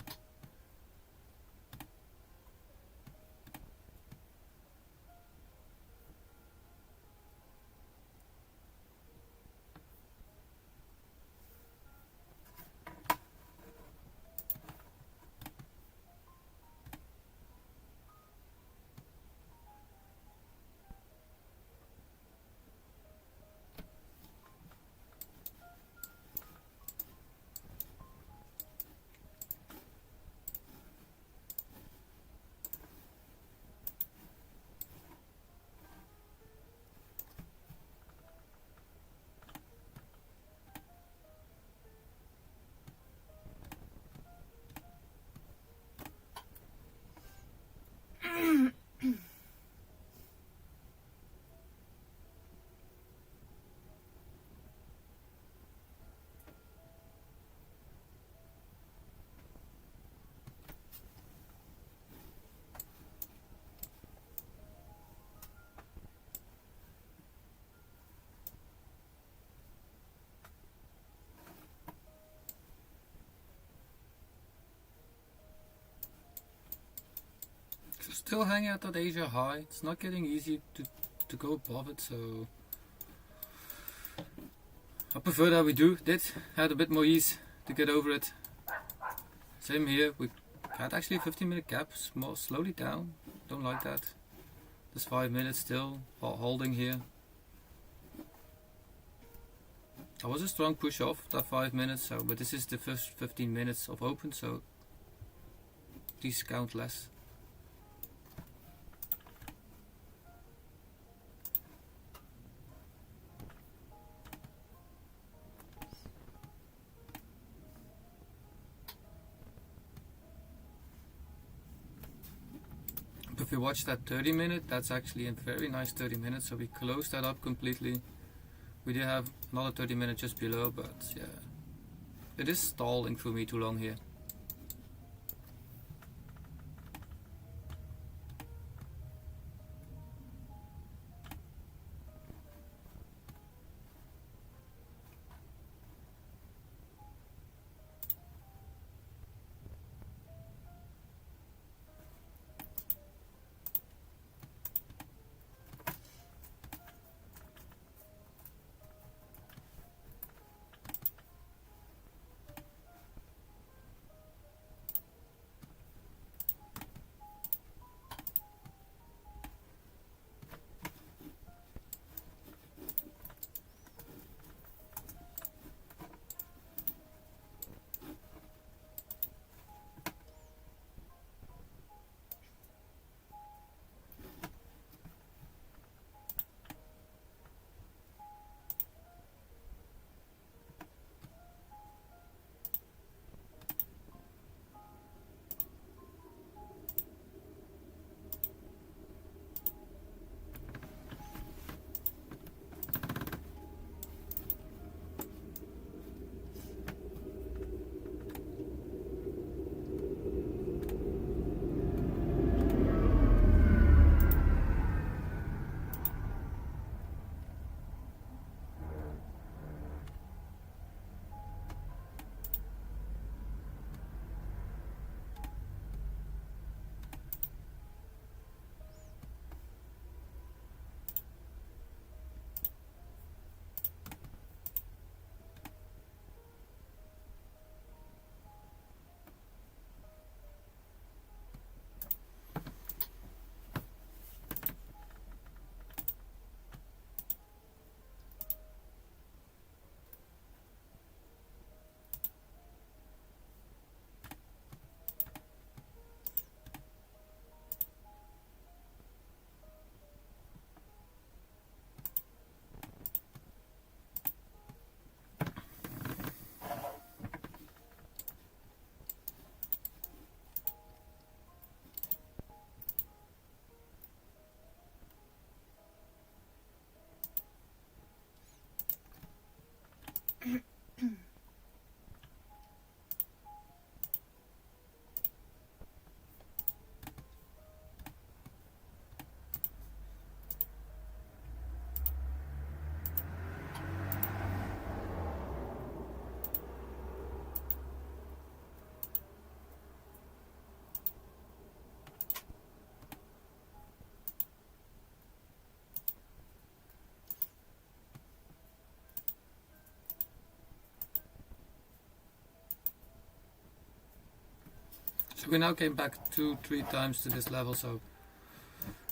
Still hanging at that Asia high. It's not getting easy to go above it, so I prefer that we had a bit more ease to get over it. Same here, we had actually a 15-minute gap, slowly down. Don't like that. There's 5 minutes still holding here. I was a strong push off that 5 minutes, but this is the first 15 minutes of open, so these count less. If we watch that 30-minute, that's actually a very nice 30 minutes, so we closed that up completely. We did have another 30 minutes just below, but yeah, it is stalling for me too long here. we now came back 2-3 times to this level, so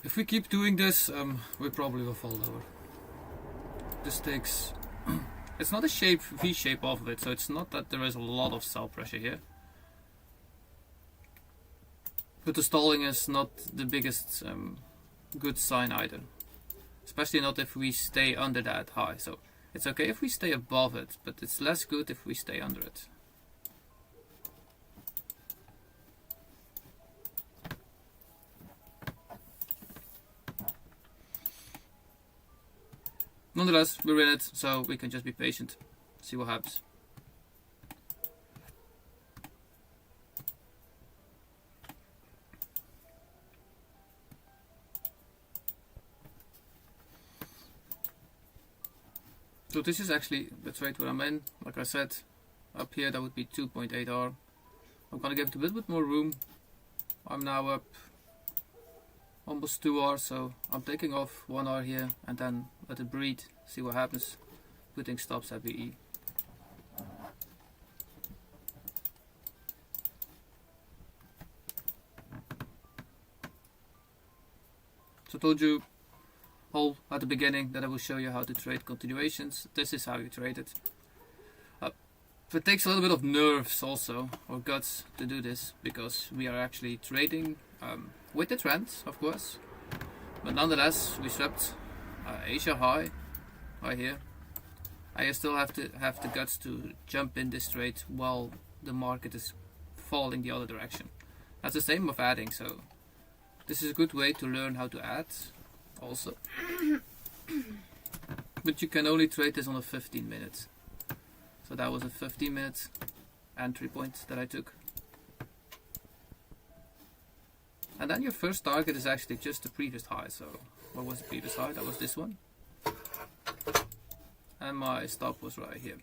if we keep doing this, we probably will fall lower. This takes... it's not a shape, V shape off of it, so it's not that there is a lot of sell pressure here. But the stalling is not the biggest good sign either. Especially not if we stay under that high. So it's okay if we stay above it, but it's less good if we stay under it. Nonetheless, we're in it, so we can just be patient, see what happens. So this is actually the trade where I'm in. Like I said, up here that would be 2.8 R. I'm gonna give it a little bit more room. I'm now up almost 2 R, so I'm taking off 1 R here and then let it breathe, see what happens, putting stops at VE. So I told you all at the beginning that I will show you how to trade continuations. This is how you trade it. It takes a little bit of nerves also, or guts, to do this, because we are actually trading with the trend, of course. But nonetheless, we swept Asia high, right here. I still have to have the guts to jump in this trade while the market is falling the other direction. That's the same of adding, so this is a good way to learn how to add also. But you can only trade this on a 15 minutes. So that was a 15-minute entry point that I took. And then your first target is actually just the previous high. So what was the previous high? That was this one. And my stop was right here.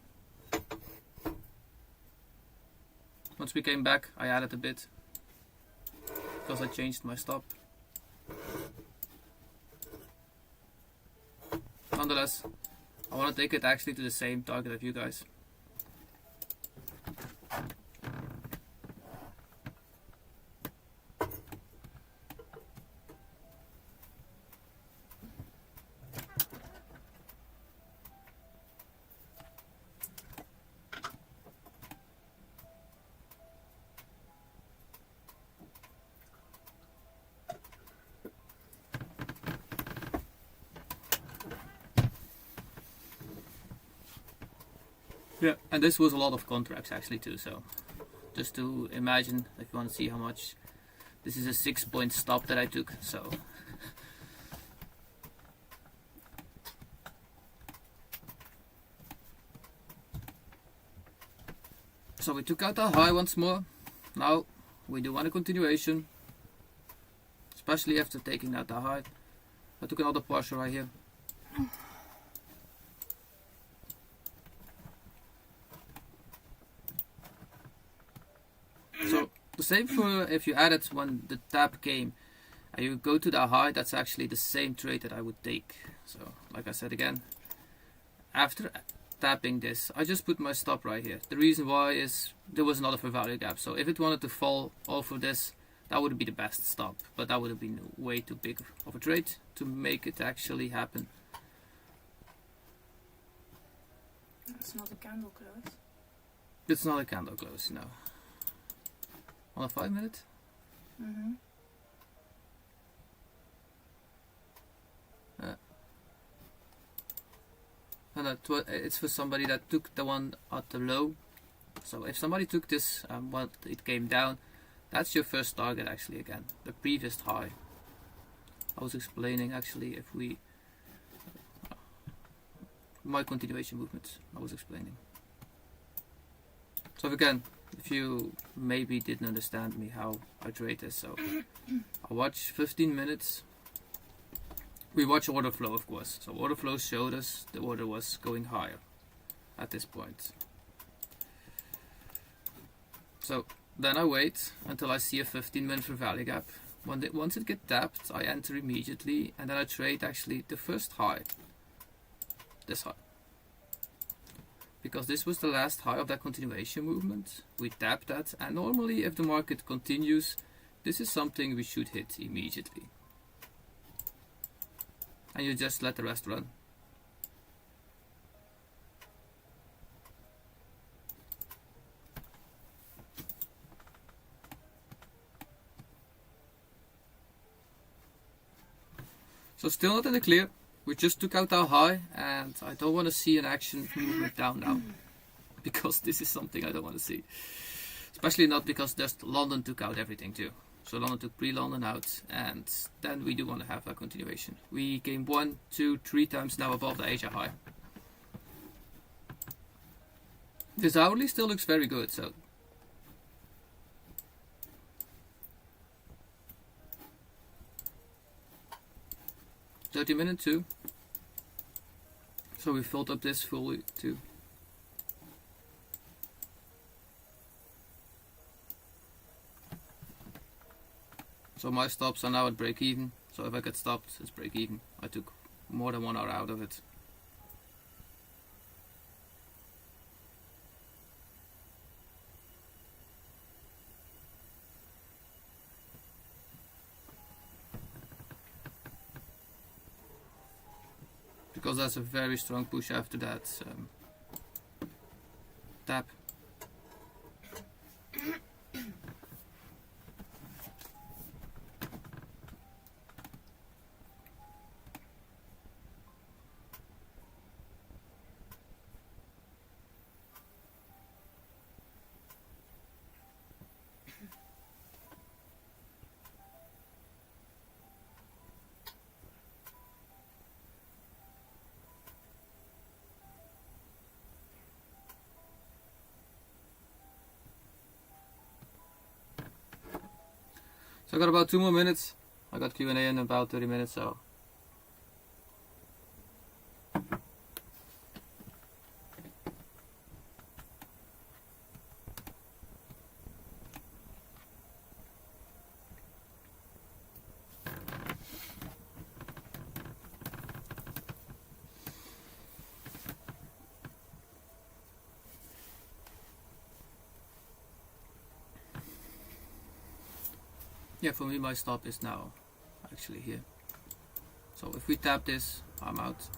Once we came back, I added a bit because I changed my stop. Nonetheless, I want to take it actually to the same target as you guys. Yeah, and this was a lot of contracts actually too, so just to imagine if you want to see how much. This is a 6-point stop that I took, so we took out the high once more. Now we do want a continuation, especially after taking out the high. I took another partial right here. The same for if you add it when the tap came and you go to the high, that's actually the same trade that I would take. So like I said again, after tapping this, I just put my stop right here. The reason why is there was another fair value gap, so if it wanted to fall off of this, that would be the best stop, but that would have been way too big of a trade to make it actually happen. It's not a candle close. It's not a candle close, no. On a 5 minute? Mm-hmm. And it's for somebody that took the one at the low. So if somebody took this while it came down, that's your first target actually again. The previous high. I was explaining actually if we... my continuation movements, I was explaining. So again, if you maybe didn't understand me how I trade this, so I watch 15 minutes. We watch order flow, of course. So order flow showed us the order was going higher at this point. So then I wait until I see a 15-minute fair value gap. Once it gets tapped, I enter immediately, and then I trade actually the first high. This high. because this was the last high of that continuation movement. We tap that, and normally if the market continues, this is something we should hit immediately. And you just let the rest run. So still not in the clear. We just took out our high, and I don't want to see an action movement down now, because this is something I don't want to see. Especially not because just London took out everything too. So London took pre-London out, and then we do want to have a continuation. We came 1, 2, 3 times now above the Asia high. This hourly still looks very good, so 30-minute too. So we filled up this fully too. So my stops are now at break even. So if I get stopped, it's break even. I took more than 1 hour out of it. Because that's a very strong push after that tap. So I got about 2 more minutes. I got Q&A in about 30 minutes, so. Yeah, for me my stop is now actually here. So if we tap this, I'm out.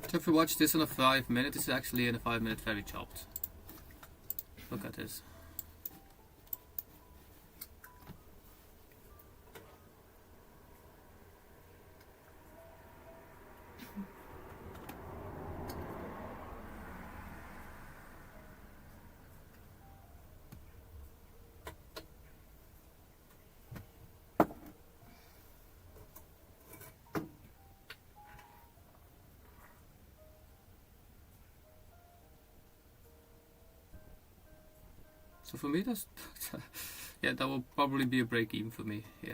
So if you watch this in a 5 minute, this is actually in a 5 minute very chopped. Look at this. So for me, that's yeah, that will probably be a break even for me. Yeah.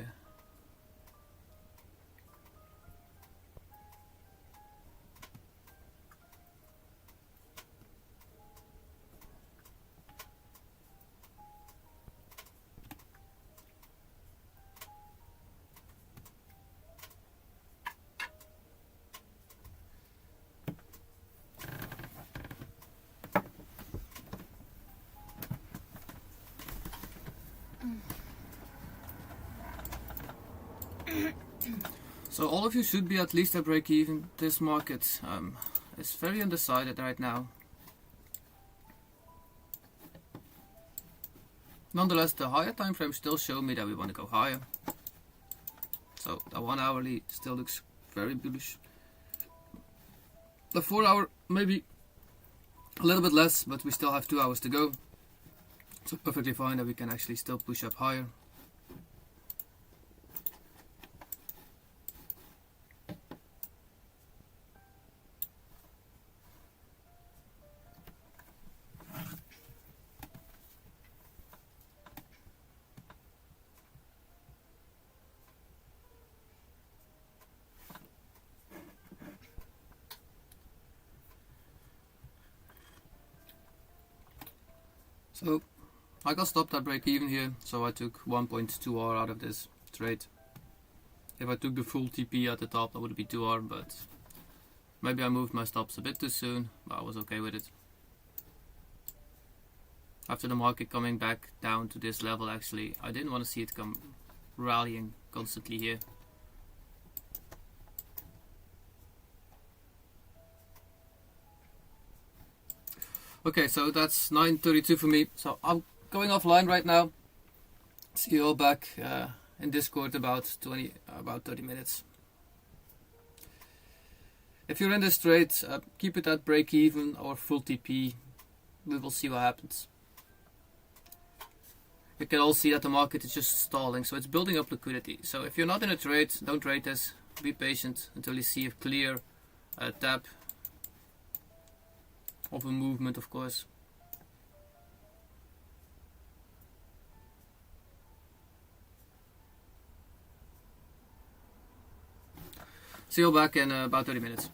So all of you should be at least at break even. This market is very undecided right now. Nonetheless, the higher time frame still show me that we want to go higher. So the 1 hourly still looks very bullish. The 4 hour maybe a little bit less, but we still have 2 hours to go. So perfectly fine that we can actually still push up higher. So I got stopped at break even here, so I took 1.2R out of this trade. If I took the full TP at the top, that would be 2R, but maybe I moved my stops a bit too soon, but I was okay with it. After the market coming back down to this level, actually, I didn't want to see it come rallying constantly here. Okay, so that's 9:32 for me. So I'm going offline right now. See you all back in Discord about 30 minutes. If you're in this trade, keep it at break even or full TP. We will see what happens. You can all see that the market is just stalling, so it's building up liquidity. So if you're not in a trade, don't trade this. Be patient until you see a clear tap of a movement, of course. See you back in about 30 minutes.